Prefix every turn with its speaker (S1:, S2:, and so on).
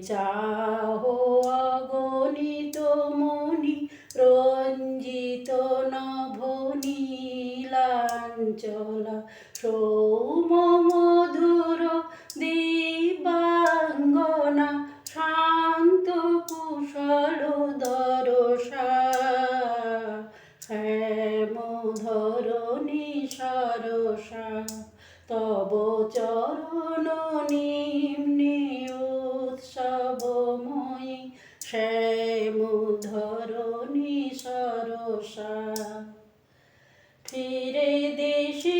S1: চাহ অগণিত মণি রঞ্জিত নভনীলাঞ্চলা সৌম মধুর দিবাঙ্গনা শান্ত কুশল দরসা শ্যাম ধরণী সরসা তব চরণ নিম্নে উৎসবময়ী শ্যাম ধরণী সরসা ফিরে দেশে